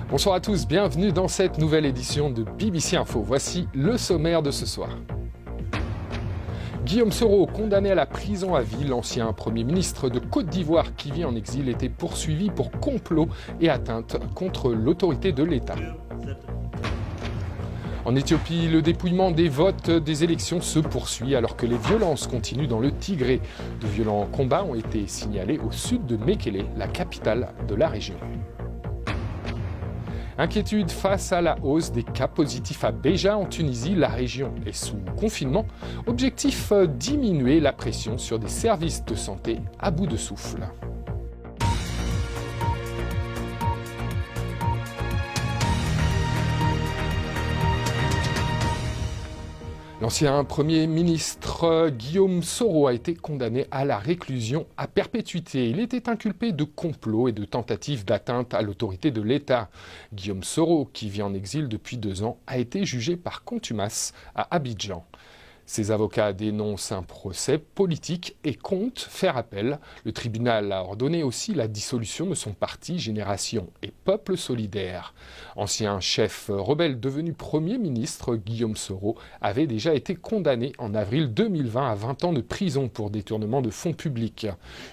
Bonsoir à tous, bienvenue dans cette nouvelle édition de BBC Info. Voici le sommaire de ce soir. Guillaume Soro, condamné à la prison à vie, l'ancien Premier ministre de Côte d'Ivoire qui vit en exil, était poursuivi pour complot et atteinte contre l'autorité de l'État. En Éthiopie, le dépouillement des votes des élections se poursuit alors que les violences continuent dans le Tigré. De violents combats ont été signalés au sud de Mekele, la capitale de la région. Inquiétude face à la hausse des cas positifs à Béja en Tunisie. La région est sous confinement. Objectif, diminuer la pression sur des services de santé à bout de souffle. L'ancien Premier ministre Guillaume Soro a été condamné à la réclusion à perpétuité. Il était inculpé de complot et de tentative d'atteinte à l'autorité de l'État. Guillaume Soro, qui vit en exil depuis 2 ans, a été jugé par contumace à Abidjan. Ses avocats dénoncent un procès politique et comptent faire appel. Le tribunal a ordonné aussi la dissolution de son parti Génération et Peuple solidaire. Ancien chef rebelle devenu Premier ministre, Guillaume Soro avait déjà été condamné en avril 2020 à 20 ans de prison pour détournement de fonds publics.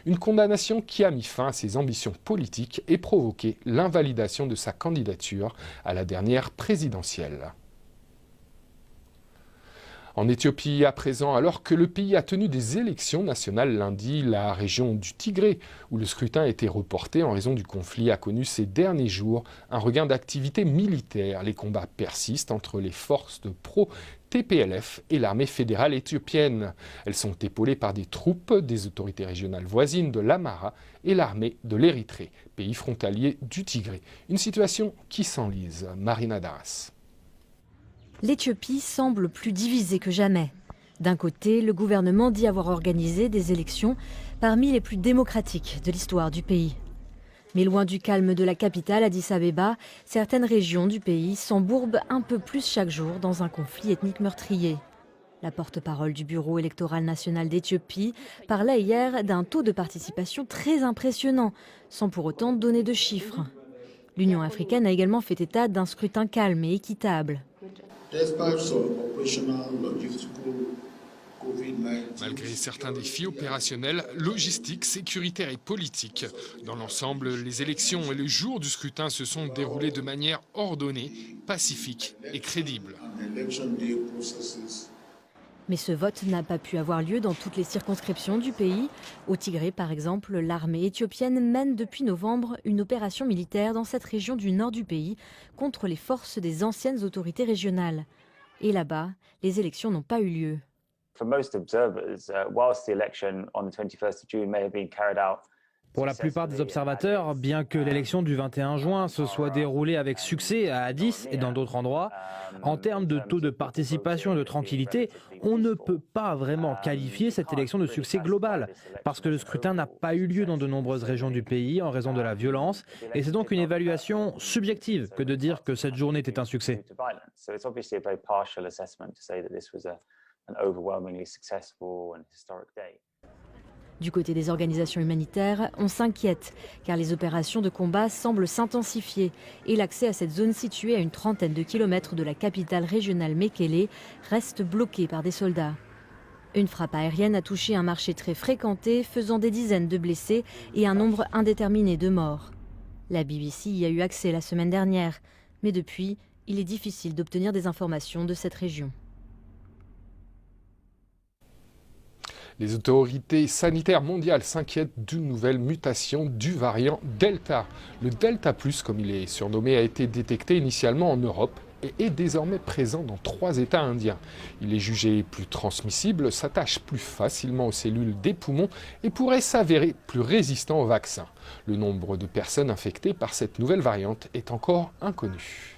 Une condamnation qui a mis fin à ses ambitions politiques et provoqué l'invalidation de sa candidature à la dernière présidentielle. En Éthiopie, à présent, alors que le pays a tenu des élections nationales lundi, la région du Tigré, où le scrutin a été reporté en raison du conflit, a connu ces derniers jours un regain d'activité militaire. Les combats persistent entre les forces de pro-TPLF et l'armée fédérale éthiopienne. Elles sont épaulées par des troupes des autorités régionales voisines de l'Amhara et l'armée de l'Érythrée, pays frontalier du Tigré. Une situation qui s'enlise. Marina Daras. L'Éthiopie semble plus divisée que jamais. D'un côté, le gouvernement dit avoir organisé des élections parmi les plus démocratiques de l'histoire du pays. Mais loin du calme de la capitale, Addis Abeba, certaines régions du pays s'embourbent un peu plus chaque jour dans un conflit ethnique meurtrier. La porte-parole du Bureau électoral national d'Éthiopie parlait hier d'un taux de participation très impressionnant, sans pour autant donner de chiffres. L'Union africaine a également fait état d'un scrutin calme et équitable. Malgré certains défis opérationnels, logistiques, sécuritaires et politiques, dans l'ensemble, les élections et le jour du scrutin se sont déroulés de manière ordonnée, pacifique et crédible. Mais ce vote n'a pas pu avoir lieu dans toutes les circonscriptions du pays. Au Tigré, par exemple, l'armée éthiopienne mène depuis novembre une opération militaire dans cette région du nord du pays contre les forces des anciennes autorités régionales. Et là-bas, les élections n'ont pas eu lieu. Pour la plupart des observateurs, bien que l'élection du 21 juin se soit déroulée avec succès à Addis et dans d'autres endroits, en termes de taux de participation et de tranquillité, on ne peut pas vraiment qualifier cette élection de succès global, parce que le scrutin n'a pas eu lieu dans de nombreuses régions du pays en raison de la violence, et c'est donc une évaluation subjective que de dire que cette journée était un succès. Du côté des organisations humanitaires, on s'inquiète, car les opérations de combat semblent s'intensifier et l'accès à cette zone située à une trentaine de kilomètres de la capitale régionale Mekele reste bloqué par des soldats. Une frappe aérienne a touché un marché très fréquenté, faisant des dizaines de blessés et un nombre indéterminé de morts. La BBC y a eu accès la semaine dernière, mais depuis, il est difficile d'obtenir des informations de cette région. Les autorités sanitaires mondiales s'inquiètent d'une nouvelle mutation du variant Delta. Le Delta+, comme il est surnommé, a été détecté initialement en Europe et est désormais présent dans 3 États indiens. Il est jugé plus transmissible, s'attache plus facilement aux cellules des poumons et pourrait s'avérer plus résistant au vaccin. Le nombre de personnes infectées par cette nouvelle variante est encore inconnu.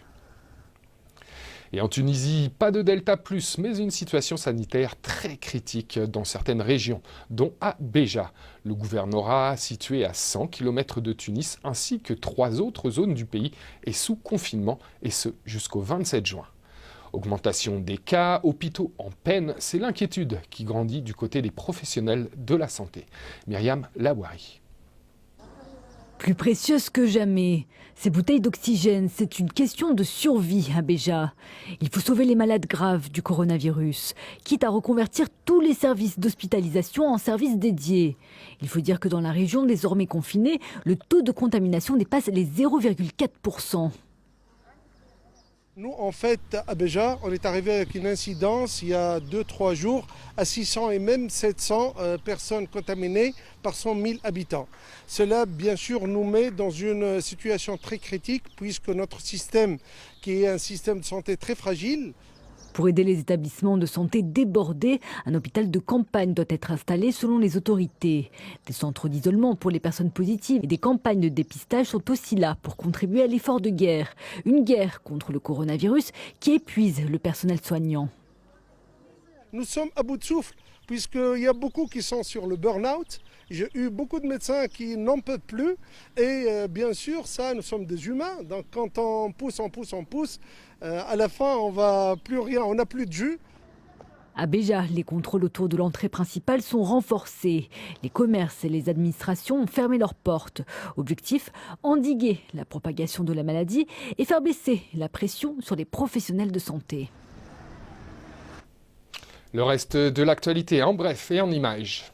Et en Tunisie, pas de Delta+, mais une situation sanitaire très critique dans certaines régions, dont à Béja, le gouvernorat situé à 100 km de Tunis, ainsi que 3 autres zones du pays, est sous confinement, et ce jusqu'au 27 juin. Augmentation des cas, hôpitaux en peine, c'est l'inquiétude qui grandit du côté des professionnels de la santé. Myriam Lawari. Plus précieuse que jamais. Ces bouteilles d'oxygène, c'est une question de survie à Béja. Il faut sauver les malades graves du coronavirus, quitte à reconvertir tous les services d'hospitalisation en services dédiés. Il faut dire que dans la région désormais confinée, le taux de contamination dépasse les 0,4%. Nous, en fait, à Béja, on est arrivé avec une incidence il y a 2-3 jours à 600 et même 700 personnes contaminées par 100 000 habitants. Cela, bien sûr, nous met dans une situation très critique puisque notre système, qui est un système de santé très fragile, pour aider les établissements de santé débordés, un hôpital de campagne doit être installé selon les autorités. Des centres d'isolement pour les personnes positives et des campagnes de dépistage sont aussi là pour contribuer à l'effort de guerre. Une guerre contre le coronavirus qui épuise le personnel soignant. Nous sommes à bout de souffle puisqu'il y a beaucoup qui sont sur le burn-out. J'ai eu beaucoup de médecins qui n'en peuvent plus et bien sûr, ça, nous sommes des humains. Donc quand on pousse, à la fin, on va plus rien, on n'a plus de jus. À Béja, les contrôles autour de l'entrée principale sont renforcés. Les commerces et les administrations ont fermé leurs portes. Objectif, endiguer la propagation de la maladie et faire baisser la pression sur les professionnels de santé. Le reste de l'actualité en bref et en images.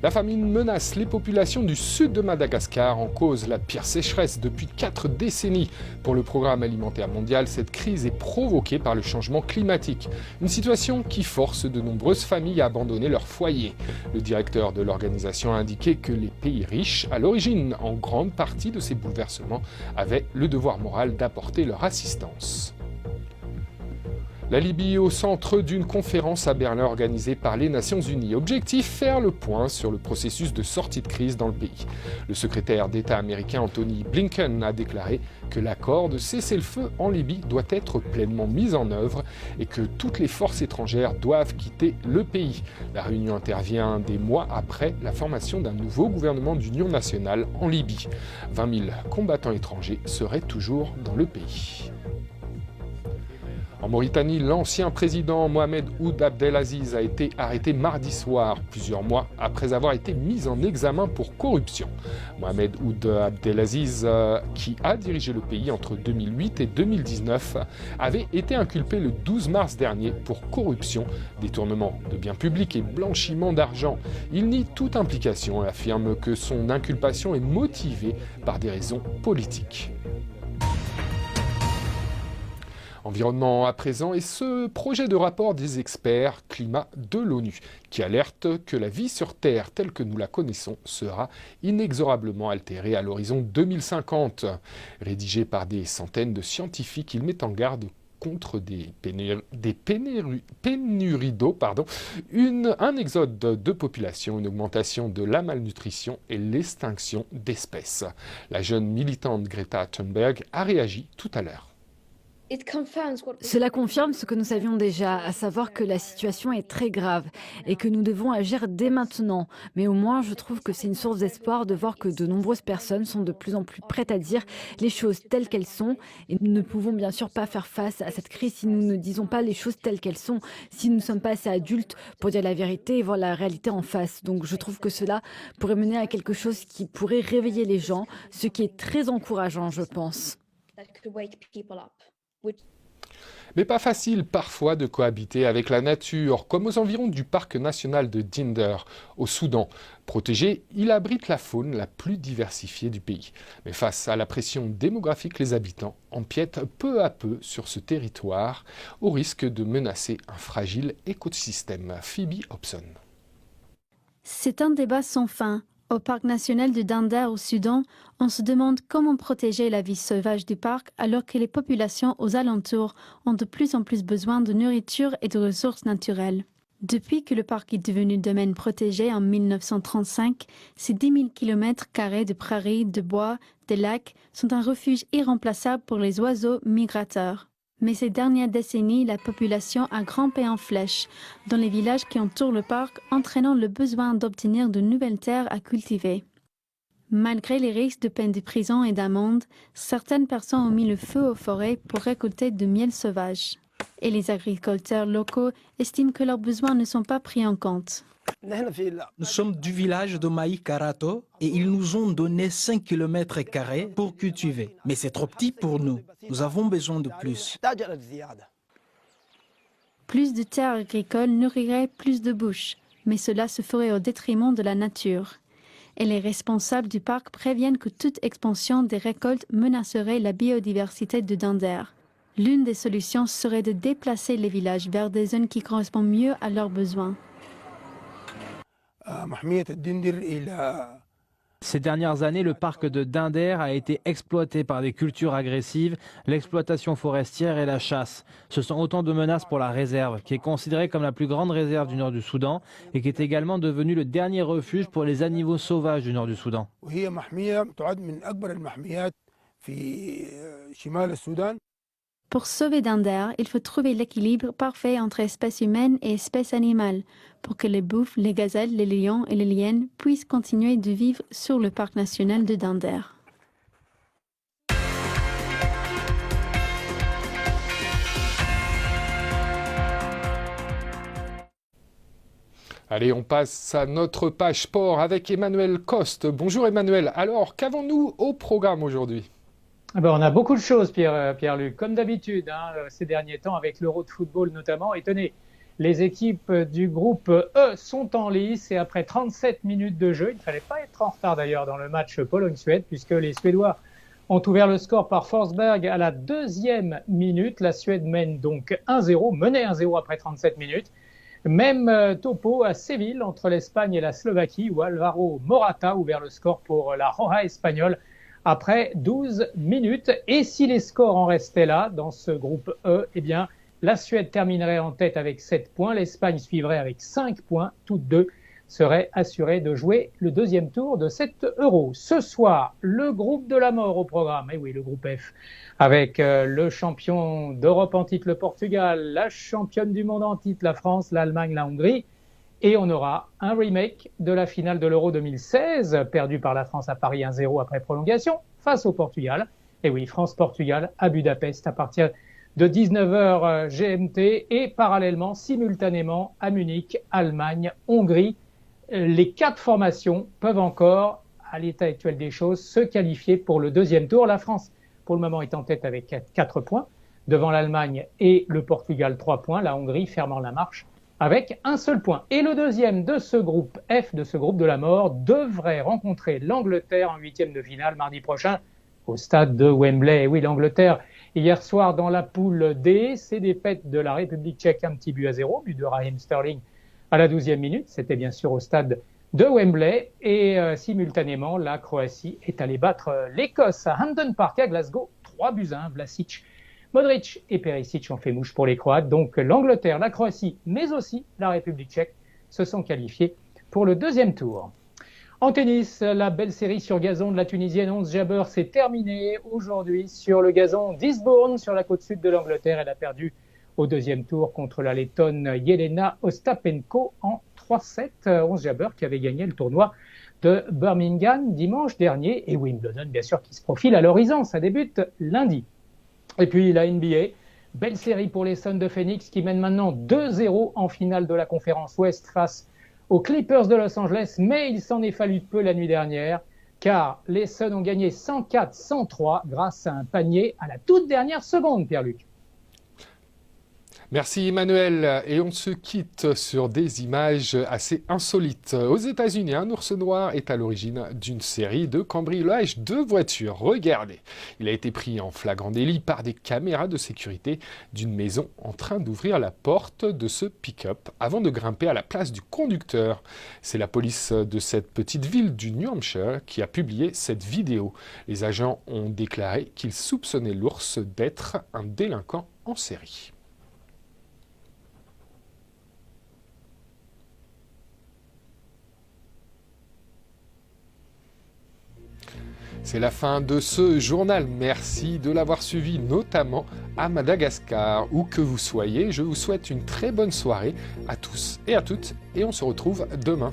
La famine menace les populations du sud de Madagascar, en cause la pire sécheresse depuis 4 décennies. Pour le Programme alimentaire mondial, cette crise est provoquée par le changement climatique. Une situation qui force de nombreuses familles à abandonner leur foyer. Le directeur de l'organisation a indiqué que les pays riches, à l'origine en grande partie de ces bouleversements, avaient le devoir moral d'apporter leur assistance. La Libye au centre d'une conférence à Berlin organisée par les Nations Unies. Objectif, faire le point sur le processus de sortie de crise dans le pays. Le secrétaire d'État américain Anthony Blinken a déclaré que l'accord de cessez-le-feu en Libye doit être pleinement mis en œuvre et que toutes les forces étrangères doivent quitter le pays. La réunion intervient des mois après la formation d'un nouveau gouvernement d'union nationale en Libye. 20 000 combattants étrangers seraient toujours dans le pays. En Mauritanie, l'ancien président Mohamed Ould Abdelaziz a été arrêté mardi soir, plusieurs mois après avoir été mis en examen pour corruption. Mohamed Ould Abdelaziz, qui a dirigé le pays entre 2008 et 2019, avait été inculpé le 12 mars dernier pour corruption, détournement de biens publics et blanchiment d'argent. Il nie toute implication et affirme que son inculpation est motivée par des raisons politiques. Environnement à présent et ce projet de rapport des experts climat de l'ONU qui alerte que la vie sur Terre telle que nous la connaissons sera inexorablement altérée à l'horizon 2050. Rédigé par des centaines de scientifiques, il met en garde contre des pénuries d'eau, un exode de population, une augmentation de la malnutrition et l'extinction d'espèces. La jeune militante Greta Thunberg a réagi tout à l'heure. Cela confirme ce que nous savions déjà, à savoir que la situation est très grave et que nous devons agir dès maintenant. Mais au moins, je trouve que c'est une source d'espoir de voir que de nombreuses personnes sont de plus en plus prêtes à dire les choses telles qu'elles sont. Et nous ne pouvons bien sûr pas faire face à cette crise si nous ne disons pas les choses telles qu'elles sont, si nous ne sommes pas assez adultes pour dire la vérité et voir la réalité en face. Donc je trouve que cela pourrait mener à quelque chose qui pourrait réveiller les gens, ce qui est très encourageant, je pense. Mais pas facile parfois de cohabiter avec la nature, comme aux environs du parc national de Dinder, au Soudan. Protégé, il abrite la faune la plus diversifiée du pays. Mais face à la pression démographique, les habitants empiètent peu à peu sur ce territoire, au risque de menacer un fragile écosystème. Phoebe Hobson. C'est un débat sans fin. Au parc national de Dinder au Soudan, on se demande comment protéger la vie sauvage du parc alors que les populations aux alentours ont de plus en plus besoin de nourriture et de ressources naturelles. Depuis que le parc est devenu domaine protégé en 1935, ces 10 000 km² de prairies, de bois, de lacs sont un refuge irremplaçable pour les oiseaux migrateurs. Mais ces dernières décennies, la population a grimpé en flèche dans les villages qui entourent le parc, entraînant le besoin d'obtenir de nouvelles terres à cultiver. Malgré les risques de peine de prison et d'amende, certaines personnes ont mis le feu aux forêts pour récolter du miel sauvage. Et les agriculteurs locaux estiment que leurs besoins ne sont pas pris en compte. Nous sommes du village de Maï Karato et ils nous ont donné 5 km² pour cultiver. Mais c'est trop petit pour nous. Nous avons besoin de plus. Plus de terres agricoles nourrirait plus de bouches, mais cela se ferait au détriment de la nature. Et les responsables du parc préviennent que toute expansion des récoltes menacerait la biodiversité de Dander. L'une des solutions serait de déplacer les villages vers des zones qui correspondent mieux à leurs besoins. Ces dernières années, le parc de Dinder a été exploité par des cultures agressives, l'exploitation forestière et la chasse. Ce sont autant de menaces pour la réserve, qui est considérée comme la plus grande réserve du nord du Soudan et qui est également devenue le dernier refuge pour les animaux sauvages du nord du Soudan. Pour sauver Dander, il faut trouver l'équilibre parfait entre espèces humaines et espèces animales, pour que les bouffes, les gazelles, les lions et les hyènes puissent continuer de vivre sur le parc national de Dander. Allez, on passe à notre page sport avec Emmanuel Coste. Bonjour Emmanuel. Alors, qu'avons-nous au programme aujourd'hui ? On a beaucoup de choses, Pierre-Luc, comme d'habitude, ces derniers temps, avec l'Euro de football notamment. Et tenez, les équipes du groupe E sont en lice et après 37 minutes de jeu, il ne fallait pas être en retard d'ailleurs dans le match Pologne-Suède, puisque les Suédois ont ouvert le score par Forsberg à la 2e minute. La Suède mène donc 1-0, menait 1-0 après 37 minutes. Même topo à Séville entre l'Espagne et la Slovaquie, où Alvaro Morata a ouvert le score pour la Roja espagnole après 12 minutes. Et si les scores en restaient là, dans ce groupe E, eh bien, la Suède terminerait en tête avec 7 points, l'Espagne suivrait avec 5 points, toutes deux seraient assurées de jouer le deuxième tour de cet Euro. Ce soir, le groupe de la mort au programme, et oui, le groupe F, avec le champion d'Europe en titre, le Portugal, la championne du monde en titre, la France, l'Allemagne, la Hongrie. Et on aura un remake de la finale de l'Euro 2016, perdue par la France à Paris 1-0 après prolongation, face au Portugal. Et oui, France-Portugal à Budapest à partir de 19h GMT et parallèlement, simultanément, à Munich, Allemagne, Hongrie. Les 4 formations peuvent encore, à l'état actuel des choses, se qualifier pour le deuxième tour. La France, pour le moment, est en tête avec 4 points, devant l'Allemagne et le Portugal 3 points, la Hongrie fermant la marche avec un seul point. Et le deuxième de ce groupe F, de ce groupe de la mort, devrait rencontrer l'Angleterre en 8e de finale mardi prochain au stade de Wembley. Et oui, l'Angleterre, hier soir dans la poule D, c'est défaite de la République tchèque, un petit but à 0, but de Raheem Sterling à la 12e minute. C'était bien sûr au stade de Wembley. Et simultanément, la Croatie est allée battre l'Écosse à Hampden Park à Glasgow, 3-1, Vlasic, Modric et Perisic ont fait mouche pour les Croates. Donc l'Angleterre, la Croatie, mais aussi la République tchèque se sont qualifiés pour le deuxième tour. En tennis, la belle série sur gazon de la Tunisienne Ons Jabeur s'est terminée aujourd'hui sur le gazon d'Eastbourne, sur la côte sud de l'Angleterre. Elle a perdu au deuxième tour contre la Lettonne Jelena Ostapenko en 3-7. Ons Jabeur qui avait gagné le tournoi de Birmingham dimanche dernier. Et Wimbledon, bien sûr, qui se profile à l'horizon. Ça débute lundi. Et puis la NBA, belle série pour les Suns de Phoenix qui mènent maintenant 2-0 en finale de la conférence Ouest face aux Clippers de Los Angeles. Mais il s'en est fallu peu la nuit dernière car les Suns ont gagné 104-103 grâce à un panier à la toute dernière seconde, Pierre-Luc. Merci Emmanuel, et on se quitte sur des images assez insolites. Aux États-Unis, un ours noir est à l'origine d'une série de cambriolages de voitures. Regardez, il a été pris en flagrant délit par des caméras de sécurité d'une maison en train d'ouvrir la porte de ce pick-up avant de grimper à la place du conducteur. C'est la police de cette petite ville du New Hampshire qui a publié cette vidéo. Les agents ont déclaré qu'ils soupçonnaient l'ours d'être un délinquant en série. C'est la fin de ce journal. Merci de l'avoir suivi, notamment à Madagascar. Où que vous soyez, je vous souhaite une très bonne soirée à tous et à toutes. Et on se retrouve demain.